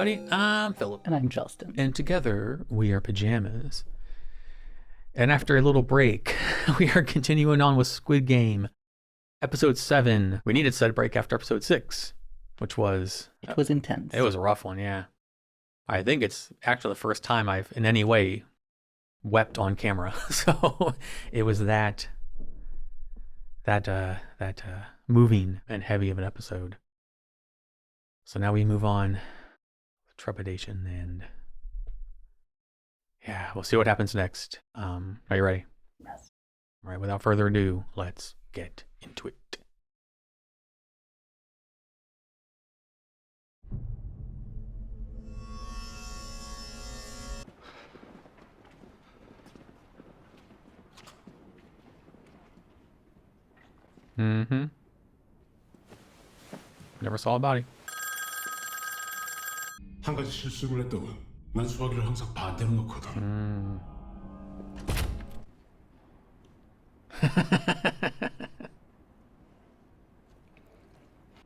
everybody. I'm Philip. And I'm Justin. And together we are Pajamas. And after a little break, we are continuing on with Squid Game. Episode 7. We needed said break after episode 6, which was... It was intense. It was a rough one, yeah. I think it's actually the first time I've in any way wept on camera. So it was that moving and heavy of an episode. So now we move on with trepidation, and yeah, we'll see what happens next. Are you ready? Yes. All right, without further ado, let's get into it. Mm-hmm. Never saw a body. 한 가지 실수를 했다고. 난 수화기를 항상 반대로 놓거든.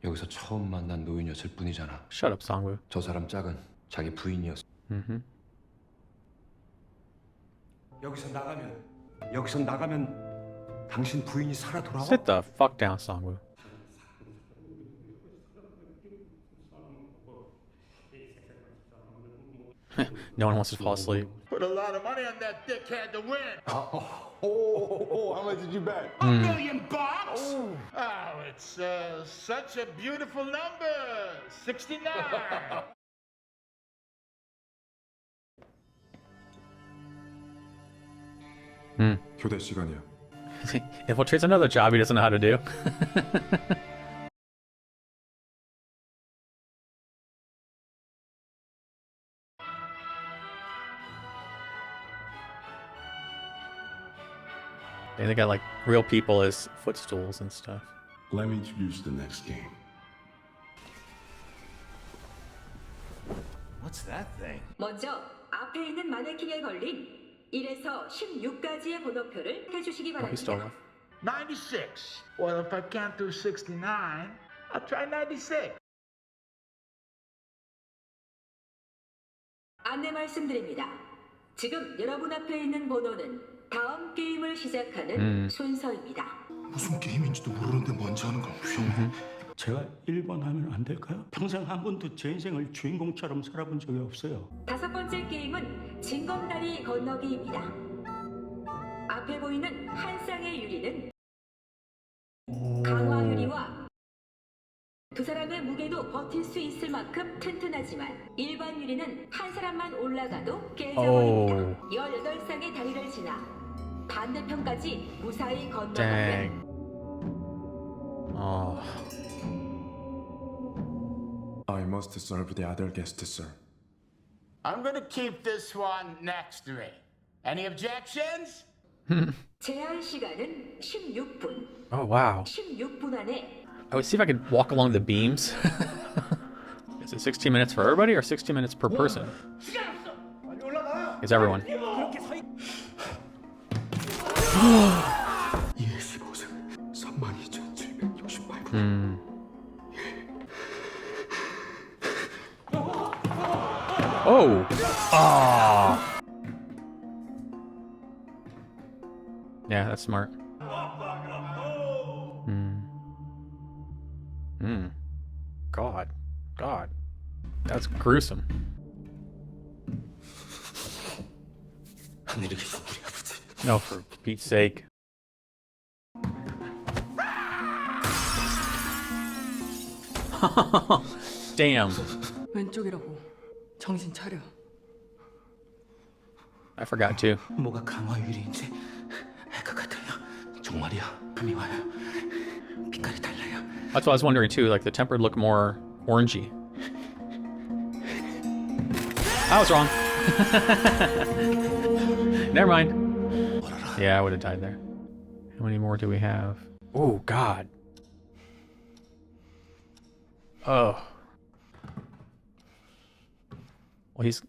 여기서 처음 만난 노인이었을 뿐이잖아. Shut up, Songwoo. 저 사람 짝은 자기 부인이었어. 여기서 나가면 당신 부인이 살아 돌아와? Sit the fuck down, Songwoo. No one wants to fall asleep. Put a lot of money on that dickhead to win. How much did you bet? $1 million bucks? Oh, it's such a beautiful number. 69. 교대 시간이야. Infiltrates another job he doesn't know how to do. And they got like real people as footstools and stuff. Let me introduce the next game. What's that thing? 먼저 앞에 있는 마네킹에 걸린 1에서 16까지의 번호표를 해주시기 Oh, he's still 바랍니다. alive. 96. Well, if I can't do 69, I'll try 96. 안내 말씀드립니다. 지금 여러분 앞에 있는 번호는 다음 게임을 시작하는 순서입니다. 무슨 게임인지도 모르는데 먼저 하는 건 위험해. 제가 1번 하면 안 될까요? 평생 한 번도 제 인생을 주인공처럼 살아본 적이 없어요. 다섯 번째 게임은 징검다리 건너기입니다. 앞에 보이는 한 쌍의 유리는 강화 유리와 두 사람의 무게도 버틸 수 있을 만큼 튼튼하지만 일반 유리는 한 사람만 올라가도 깨져버립니다. 18쌍의 다리를 지나 반대편까지 무사히 건너가면 Dang. Oh. I must serve the other guest, sir. I'm gonna keep this one next to me. Any objections? 제한 시간은 16분. Oh, wow. 16분 안에 I would see if I could walk along the beams. Is it 16 minutes for everybody or 16 minutes per person? Is everyone? 215승 32,768분. Oh! Ah! Yeah, that's smart. God. That's gruesome. No, for Pete's sake. Damn. 왼쪽이라고. 정신 차려. I forgot too. 뭐가 강화 유리인지 알 것 같아요. 정말이야. 감이 와요. 빛깔이 달라요. That's what I was wondering too. Like the tempered look more orangey. I was wrong. Never mind. Yeah, I would have died there. How many more do we have? Oh, God. Oh. Well, he's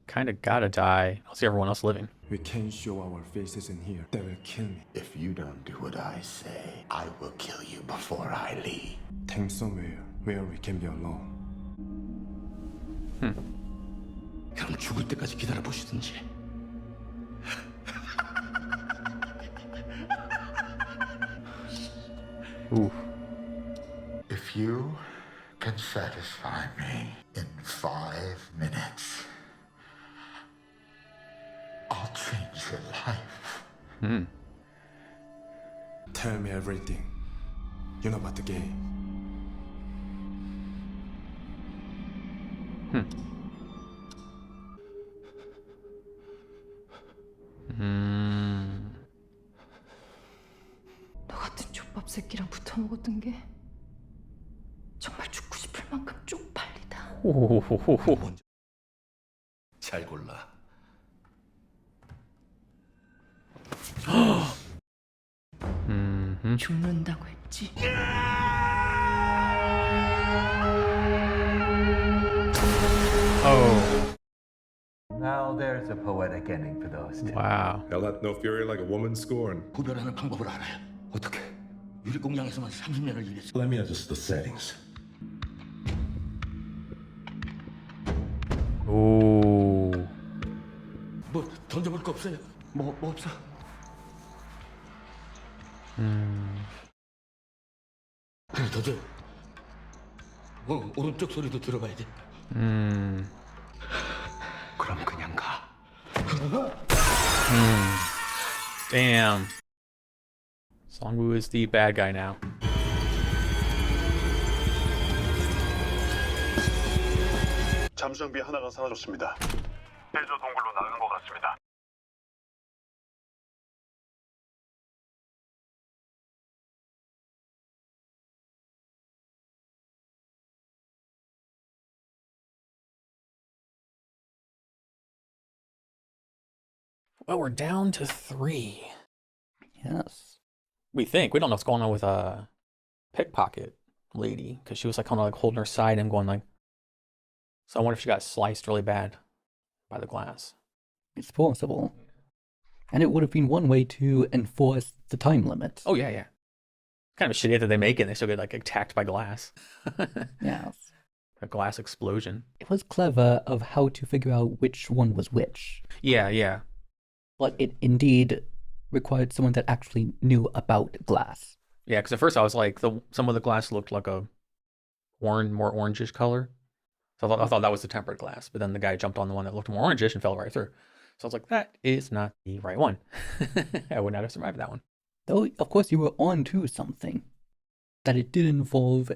kind of gotta die. I'll see everyone else living. We can't show our faces in here. They will kill me. If you don't do what I say, I will kill you before I leave. Take somewhere where we can be alone. 그럼 죽을 때까지 기다려 보시든지. Ooh. If you can satisfy me in 5 minutes, I'll change your life. Tell me everything. You know about the game. 너 같은 족밥 새끼랑 붙어 먹었던 게 정말 죽고 싶을 만큼 쪽팔리다. 호호호호호. 먼저 잘 골라. 죽는다고 했지. Oh, Now there's a poetic ending for those two. wow. Hell hath no fury like a woman scorned. 구별하는 방법을 알아요. 어떻게? 유리공장에서만 30년을 일했어. Let me adjust the settings. Ooh. 뭐 던져볼 거 없어요? 뭐 없어? 그래 던져. 오른쪽 소리도 들어봐야 돼. 그럼 그냥 가. Damn. Songwoo is the bad guy now. 잠수정비 하나가 사라졌습니다. 해저 동굴로 나간 것 같습니다. Well, we're down to 3. Yes. We think. We don't know what's going on with pickpocket lady, because she was like kind of like holding her side and going like. So I wonder if she got sliced really bad by the glass. It's possible. And it would have been one way to enforce the time limit. Oh yeah, yeah. Kind of shitty that they make it. They still get like attacked by glass. Yes. A glass explosion. It was clever of how to figure out which one was which. Yeah, yeah. But it indeed required someone that actually knew about glass. Yeah, because at first I was like, some of the glass looked like a more orangish color. So I thought that was the tempered glass. But then the guy jumped on the one that looked more orangish and fell right through. So I was like, that is not the right one. I would not have survived that one. Though, of course, you were on to something. That it did involve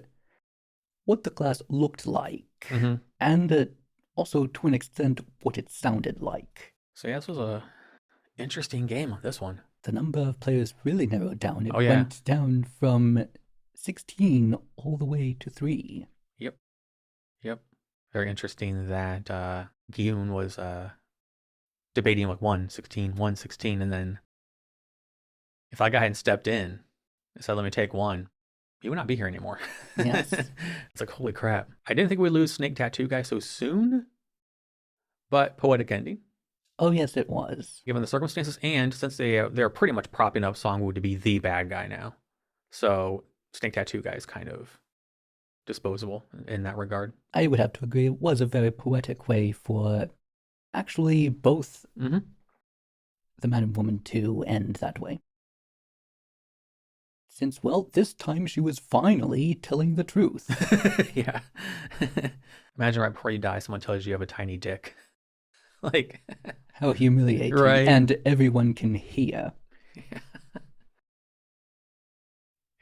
what the glass looked like. Mm-hmm. And also, to an extent, what it sounded like. So yeah, this was a interesting game on this one. The number of players really narrowed down. It Oh, yeah. went down from 16 all the way to 3. Yep. Very interesting that Gyun was debating like 116, and then if that guy hadn't stepped in and said, let me take one, he would not be here anymore. Yes. It's like, holy crap. I didn't think we'd lose Snake Tattoo Guy so soon, but poetic ending. Oh, yes, it was. Given the circumstances, and since they're pretty much propping up Songwoo to be the bad guy now. So Snake Tattoo Guy is kind of disposable in that regard. I would have to agree. It was a very poetic way for actually both Mm-hmm. the man and woman to end that way. Since, well, this time she was finally telling the truth. Yeah. Imagine right before you die, someone tells you have a tiny dick. Like, How humiliating. Right. And everyone can hear.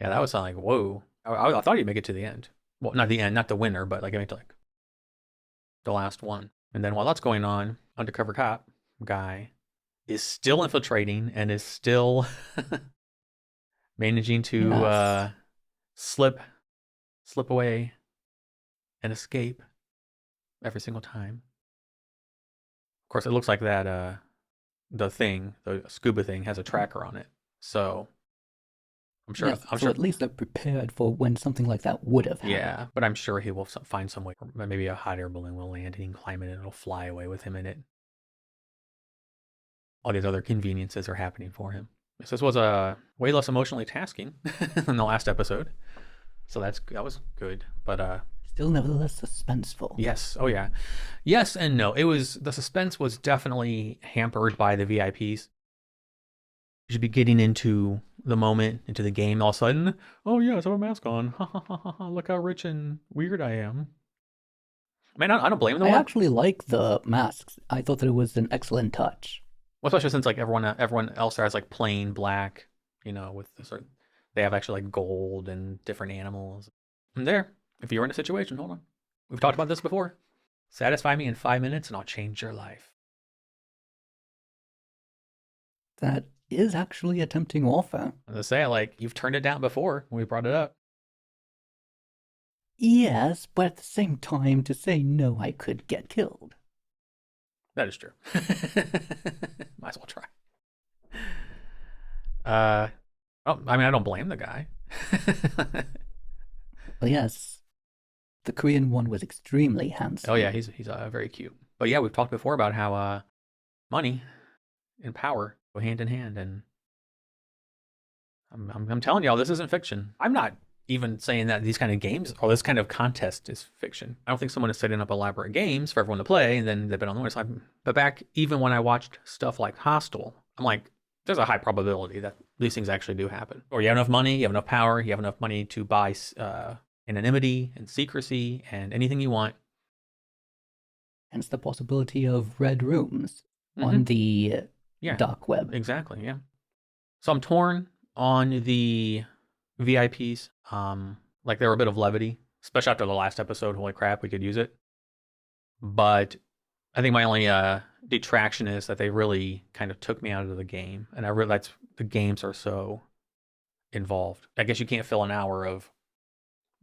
yeah, that was something like, whoa. I thought you'd make it to the end. Well, not the end, not the winner, but like I mean, to like the last one. And then while that's going on, undercover cop guy is still infiltrating and is still managing to Yes. slip away and escape every single time. Of course, it looks like that the scuba thing has a tracker on it. So I'm sure Yes, so at least they're prepared for when something like that would have happened. yeah, but I'm sure he will find some way, or maybe a hot air balloon will land and he can climb it and it'll fly away with him in it. All these other conveniences are happening for him. So this was way less emotionally tasking than the last episode. So that was good. But still nevertheless suspenseful. Yes. Oh yeah. Yes and no. The suspense was definitely hampered by the VIPs. You should be getting into the moment, into the game. All of a sudden, oh yes, I have a mask on. Look how rich and weird I am. I mean, I don't blame them. I actually like the masks. I thought that it was an excellent touch. Well, especially since like everyone else has like plain black, with the sort. They have actually like gold and different animals. And there, if you're in a situation, hold on. We've talked about this before. Satisfy me in 5 minutes and I'll change your life. That is actually a tempting offer. As I say, like, you've turned it down before when we brought it up. Yes, but at the same time, to say no, I could get killed. That is true. Might as well try. I mean, I don't blame the guy. Well, yes, the Korean one was extremely handsome. Oh yeah, he's very cute. But yeah, we've talked before about how money and power go hand in hand, and I'm telling y'all, this isn't fiction. I'm not even saying that these kind of games or this kind of contest is fiction. I don't think someone is setting up elaborate games for everyone to play, and then they've been on the winning side. But back even when I watched stuff like Hostel, I'm like, there's a high probability that these things actually do happen. Or you have enough money, you have enough power, you have enough money to buy anonymity and secrecy and anything you want. Hence the possibility of red rooms on the dark web. Exactly, yeah. So I'm torn on the VIPs. Like there were a bit of levity, especially after the last episode. Holy crap, we could use it. But I think my only detraction is that they really kind of took me out of the game, and I realized the games are so involved. I guess you can't fill an hour of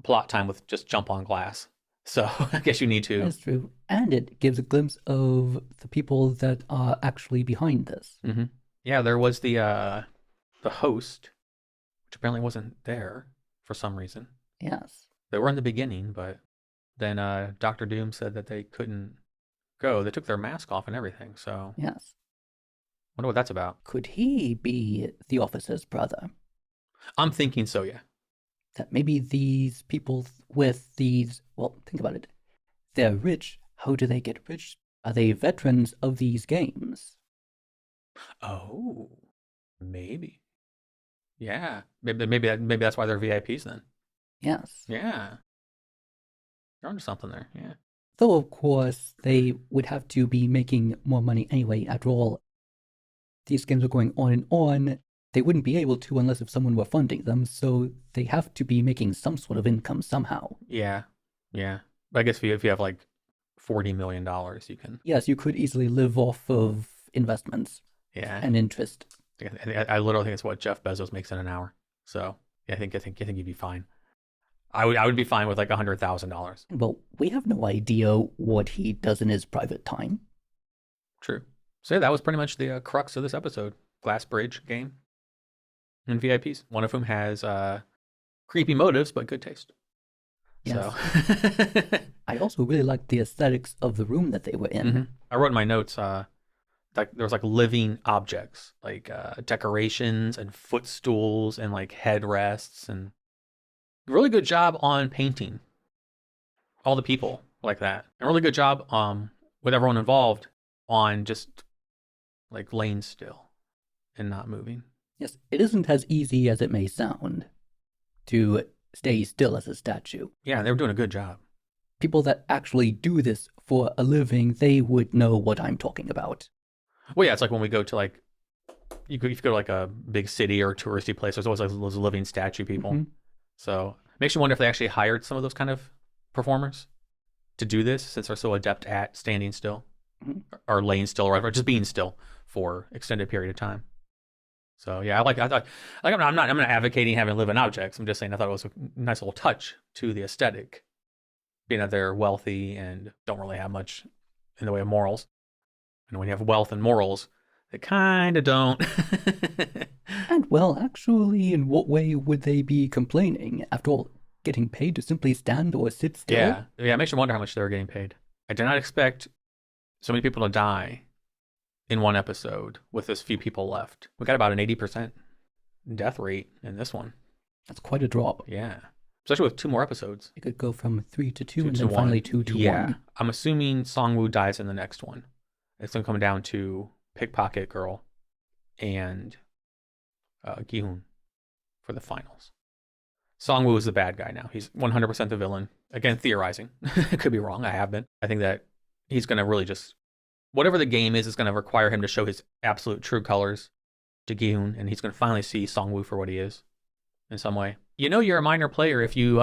plot time with just jump on glass. So I guess you need to. That's true, and it gives a glimpse of the people that are actually behind this. Mm-hmm. Yeah, there was the host, which apparently wasn't there for some reason. Yes, they were in the beginning, but then Dr. Doom said that they couldn't go. They took their mask off and everything. So yes, wonder what that's about. Could he be the officer's brother? I'm thinking so, yeah. That maybe these people with these, well, think about it. They're rich. How do they get rich? Are they veterans of these games? Oh, maybe. Yeah, maybe that's why they're VIPs then. Yes. Yeah. You're onto something there, yeah. Though, of course, they would have to be making more money anyway. After all, these games are going on and on. They wouldn't be able to unless if someone were funding them, so they have to be making some sort of income somehow. Yeah, yeah. But I guess if you have like $40 million, you can. Yes, you could easily live off of investments. Yeah. And interest. I literally think it's what Jeff Bezos makes in an hour. So yeah, I think you'd be fine. I would be fine with like $100,000. Well, we have no idea what he does in his private time. True. So yeah, that was pretty much the crux of this episode. Glass Bridge game. And VIPs, one of whom has creepy motives but good taste. Yes. So. I also really liked the aesthetics of the room that they were in. Mm-hmm. I wrote in my notes that there was like living objects, like decorations and footstools and like headrests, and really good job on painting all the people like that. And really good job with everyone involved on just like laying still and not moving. Yes, it isn't as easy as it may sound to stay still as a statue. Yeah, they were doing a good job. People that actually do this for a living, they would know what I'm talking about. Well, yeah, it's like when we go to like, if you go to like a big city or a touristy place, there's always like those living statue people. Mm-hmm. So it makes you wonder if they actually hired some of those kind of performers to do this, since they're so adept at standing still or laying still or just being still for extended period of time. So yeah, I'm not advocating having living objects. I'm just saying I thought it was a nice little touch to the aesthetic, being that they're wealthy and don't really have much in the way of morals. And when you have wealth and morals, they kind of don't. And well, actually, in what way would they be complaining? After all, getting paid to simply stand or sit still? Yeah, it makes you wonder how much they were getting paid. I did not expect so many people to die in one episode with as few people left. We got about an 80% death rate in this one. That's quite a drop. Yeah. especially with 2 more episodes. It could go from 3 to 2 and to then one. finally 2 to Yeah. 1. I'm assuming Songwoo dies in the next one. It's going to come down to Pickpocket Girl and Gi-hoon for the finals. Songwoo is the bad guy now. He's 100% the villain. Again, theorizing. It could be wrong. I have been. I think that he's going to really just... Whatever the game is going to require him to show his absolute true colors to Gi-hoon, and he's going to finally see Songwoo for what he is in some way. You know you're a minor player if you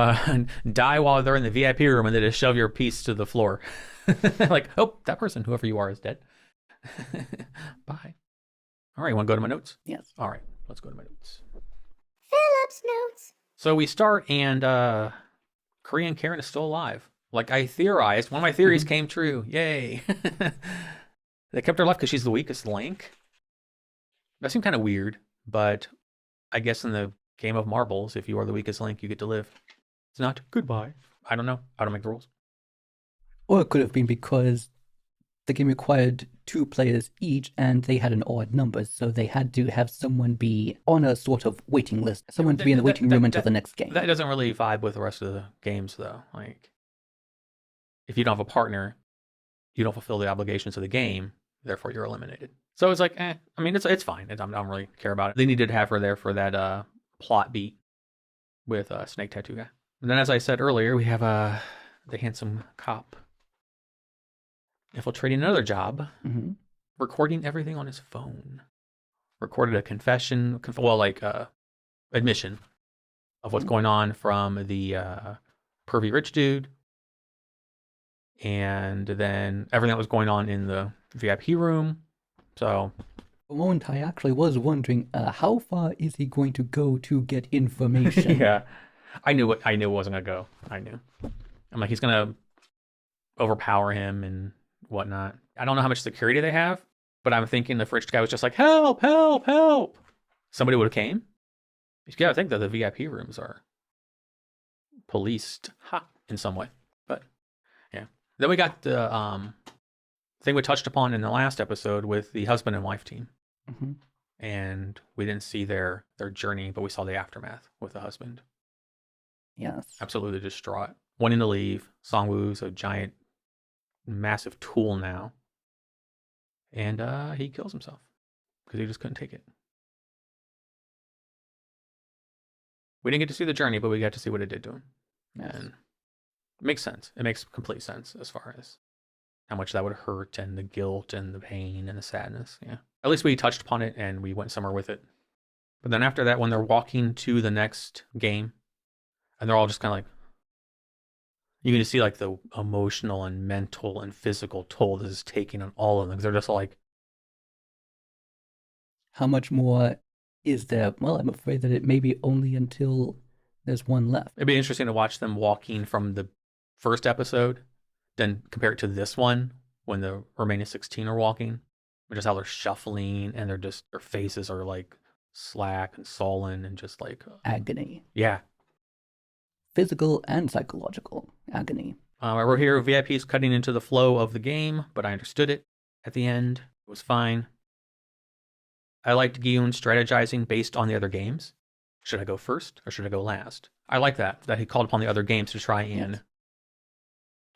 die while they're in the VIP room and they just shove your piece to the floor. Like, oh, that person, whoever you are, is dead. Bye. All right, want to go to my notes? Yes. All right, let's go to my notes. Philip's notes. So we start, and Korean Karen is still alive. Like I theorized, one of my theories came true. Yay. They kept her alive because she's the weakest link. That seemed kind of weird, but I guess in the game of marbles, if you are the weakest link, you get to live. It's not goodbye. I don't know. I don't make the rules. Or it could have been because the game required 2 players each and they had an odd number, so they had to have someone be on a sort of waiting list, someone to be in the waiting room until the next game. That doesn't really vibe with the rest of the games, though. Like, if you don't have a partner, you don't fulfill the obligations of the game, therefore you're eliminated. So it's like, I mean, it's fine. I don't really care about it. They needed to have her there for that plot beat with Snake Tattoo Guy. And then, as I said earlier, we have the handsome cop infiltrating another job, recording everything on his phone. Recorded a confession, admission of what's going on from the pervy rich dude, and then everything that was going on in the VIP room. So, For a moment, I actually was wondering, how far is he going to go to get information? yeah, I knew it wasn't gonna go. I knew. I'm like, he's gonna overpower him and whatnot. I don't know how much security they have, but I'm thinking the rich guy was just like, help, help, help. Somebody would have came. You gotta think that the VIP rooms are policed in some way. But yeah. Then we got the thing we touched upon in the last episode with the husband and wife team. And we didn't see their journey, but we saw the aftermath with the husband. Yes. Absolutely distraught. Wanting to leave. Songwoo's a giant, massive tool now. And he kills himself because he just couldn't take it. We didn't get to see the journey, but we got to see what it did to him. Yes. And it makes sense. It makes complete sense as far as how much that would hurt and the guilt and the pain and the sadness. Yeah. At least we touched upon it and we went somewhere with it. But then after that, when they're walking to the next game, and they're all just kind of like, you can just see like the emotional and mental and physical toll this is taking on all of them. They're just like, how much more is there? Well, I'm afraid that it may be only until there's one left. It'd be interesting to watch them walking from the first episode, then compare it to this one when the remaining 16 are walking. Just how they're shuffling and their faces are like slack and sullen and just like agony. Yeah. Physical and psychological agony. I wrote here, VIP's cutting into the flow of the game, but I understood it at the end. It was fine. I liked Gi-hoon strategizing based on the other games. Should I go first or should I go last? I like that he called upon the other games to try and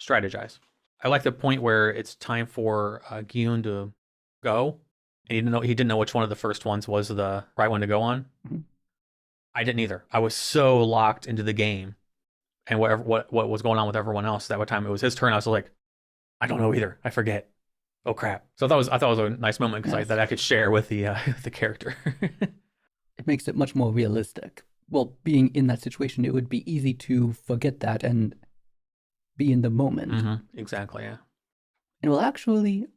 strategize. I like the point where it's time for Gi-hoon to go. And he didn't know which one of the first ones was the right one to go on. I didn't either. I was so locked into the game and what was going on with everyone else. That time it was his turn. I was like, I don't know either. I forget. Oh crap! So I thought it was a nice moment because that I could share with the character. It makes it much more realistic. Well, being in that situation, it would be easy to forget that and be in the moment. Exactly. Yeah. And well, actually,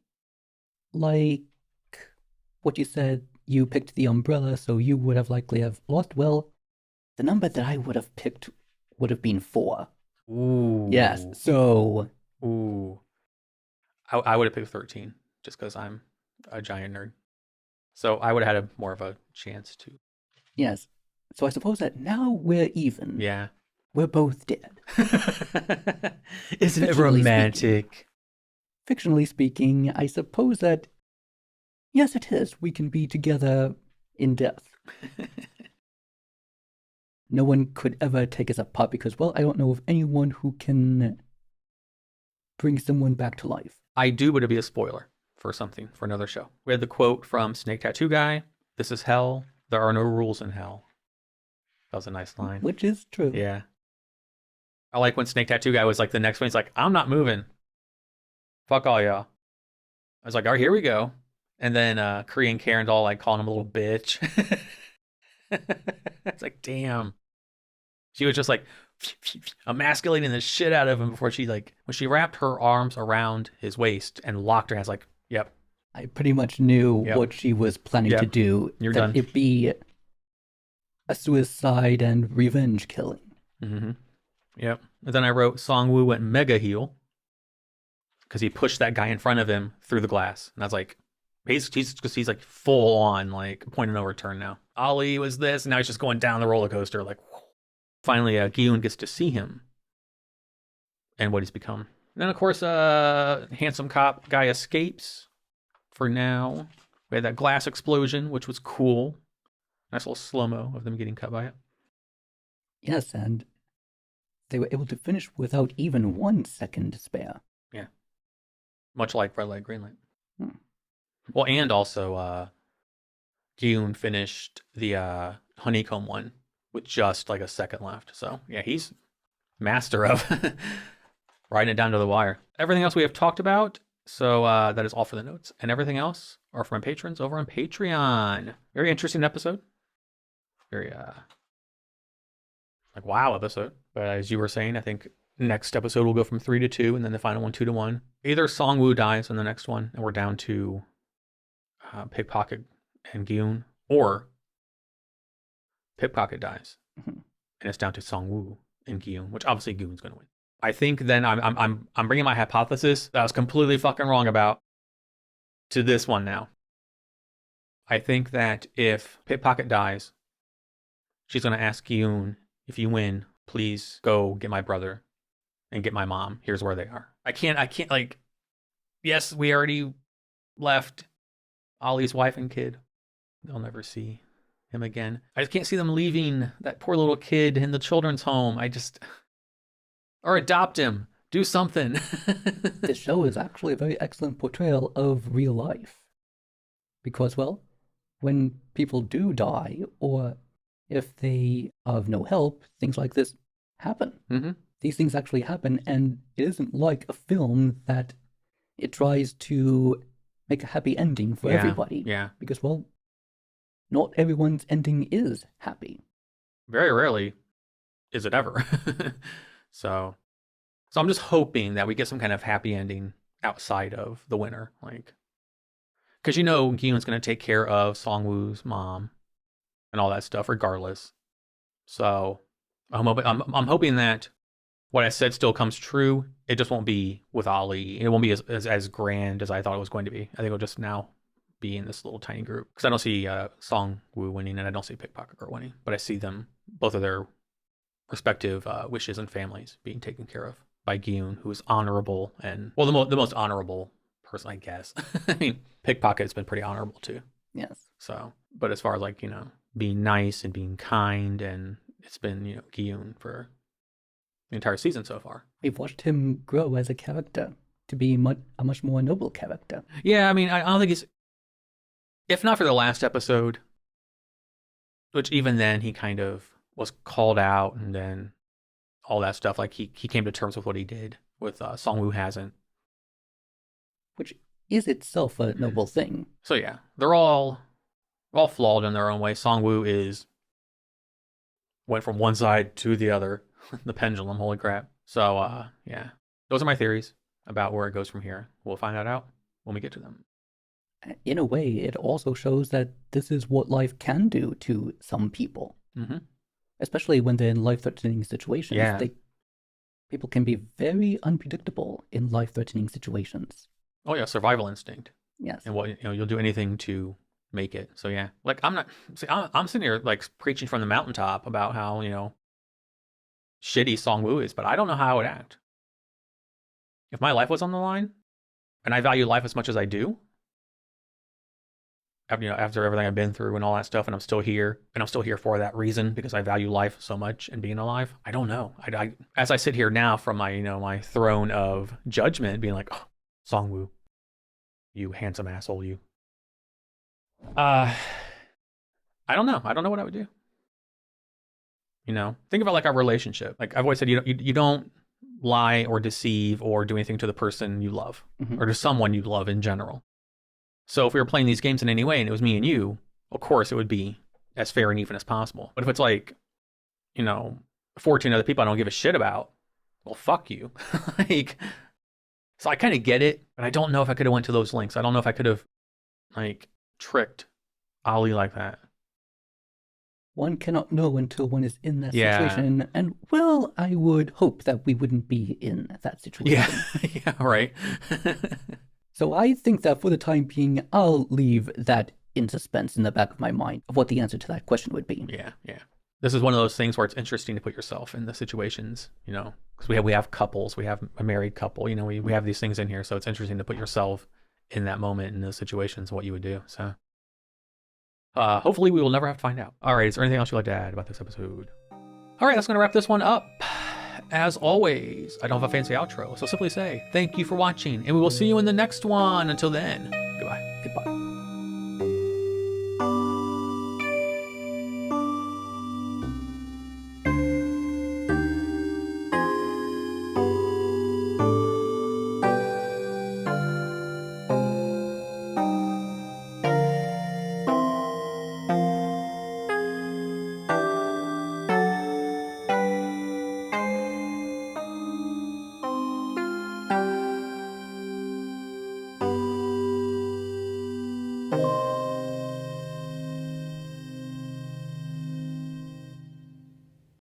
like what you said, you picked the umbrella, so you would have likely have lost. Well, the number that I would have picked would have been 4. Ooh. Yes. So. Ooh. I would have picked 13 just because I'm a giant nerd. So I would have had more of a chance to. Yes. So I suppose that now we're even. Yeah. We're both dead. Isn't it romantic? Fictionally speaking, I suppose that, yes, it is. We can be together in death. no one could ever take us apart because, well, I don't know of anyone who can bring someone back to life. I do, but it'd be a spoiler for something, for another show. We had the quote from Snake Tattoo Guy, "This is hell. There are no rules in hell." That was a nice line. Which is true. Yeah. I like when Snake Tattoo Guy was like the next one. He's like, "I'm not moving. Fuck all y'all." I was like, all right, here we go. And then Korean Karen's all like calling him a little bitch. It's like, damn. She was just like emasculating the shit out of him before she when she wrapped her arms around his waist and locked her hands like, yep. I pretty much knew what she was planning to do. You're done. It'd be a suicide and revenge killing. Mm-hmm. Yep. And then I wrote Song-woo went mega heel because he pushed that guy in front of him through the glass. And I was like, he's like full on, like point of no return now. Ali was this, and now he's just going down the roller coaster. Like, whoa. Finally, Gi-yoon gets to see him and what he's become. And then, of course, handsome cop guy escapes for now. We had that glass explosion, which was cool. Nice little slow-mo of them getting cut by it. Yes, and they were able to finish without even 1 second to spare. Yeah. Much like Red Light, Green Light. Well, and also, Gi-yoon finished the honeycomb one with just like a second left. So, yeah, he's master of riding it down to the wire. Everything else we have talked about. So that is all for the notes. And everything else are for my patrons over on Patreon. Very interesting episode. Very, wow episode. But as you were saying, I think next episode will go from 3 to 2, and then the final one 2 to 1. Either Song-woo dies in the next one, and we're down to Pickpocket and Gi-yoon, or Pickpocket dies, and it's down to Song-woo and Gi-yoon, which obviously Gi-yoon's going to win. I think then I'm bringing my hypothesis that I was completely fucking wrong about to this one now. I think that if Pickpocket dies, she's going to ask Gi-yoon, if you win, please go get my brother and get my mom. Here's where they are. I can't like, yes, we already left Ollie's wife and kid. They'll never see him again. I just can't see them leaving that poor little kid in the children's home. Or adopt him. Do something. This show is actually a very excellent portrayal of real life. Because, well, when people do die, or if they are of no help, things like this happen. Mm-hmm. These things actually happen, and it isn't like a film that it tries to make a happy ending for everybody. Yeah. Because, well, not everyone's ending is happy. Very rarely is it ever. So I'm just hoping that we get some kind of happy ending outside of the winner. Because Gi-yoon's going to take care of Song-woo's mom and all that stuff regardless. So I'm hoping that what I said still comes true. It just won't be with Ollie. It won't be as grand as I thought it was going to be. I think it'll just now be in this little tiny group. Because I don't see Song-woo winning, and I don't see Pickpocket Girl winning. But I see them, both of their respective wishes and families being taken care of by Gi-yoon, who is honorable and, well, the most honorable person, I guess. I mean, Pickpocket's been pretty honorable too. Yes. So, but as far as being nice and being kind, and it's been, Gi-yoon for the entire season so far. We've watched him grow as a character to be a much more noble character. Yeah, I mean, I don't think he's, if not for the last episode, which even then he kind of was called out, and then all that stuff, he came to terms with what he did. With Song-woo hasn't. Which is itself a noble thing. So yeah, they're all flawed in their own way. Song-woo went from one side to the other, the pendulum, holy crap. So yeah, those are my theories about where it goes from here. We'll find that out when we get to them. In a way, it also shows that this is what life can do to some people. Mm-hmm. Especially when they're in life-threatening situations. Yeah. People can be very unpredictable in life-threatening situations. Oh yeah, survival instinct. Yes. And you'll do anything to make it. So yeah, I'm sitting here preaching from the mountaintop about how shitty Song-woo is, but I don't know how I would act if my life was on the line, and I value life as much as I do. after everything I've been through and all that stuff, and I'm still here, for that reason, because I value life so much and being alive. I don't know. I as I sit here now from my, my throne of judgment, being like, oh, Songwoo, you handsome asshole, you. I don't know. I don't know what I would do. Think about like our relationship. Like I've always said, you don't lie or deceive or do anything to the person you love, or to someone you love in general. So if we were playing these games in any way and it was me and you, of course it would be as fair and even as possible. But if it's like, 14 other people I don't give a shit about, well, fuck you. Like, so I kind of get it, but I don't know if I could have went to those lengths. I don't know if I could have like tricked Ollie like that. One cannot know until one is in that Yeah. situation. And, well, I would hope that we wouldn't be in that situation. Yeah, right. So I think that for the time being, I'll leave that in suspense in the back of my mind of what the answer to that question would be. Yeah. This is one of those things where it's interesting to put yourself in the situations, because we have couples, we have a married couple, we have these things in here. So it's interesting to put yourself in that moment, in those situations, what you would do. So hopefully we will never have to find out. All right. Is there anything else you'd like to add about this episode? All right. That's going to wrap this one up. As always, I don't have a fancy outro, so simply say thank you for watching, and we will see you in the next one. Until then, goodbye.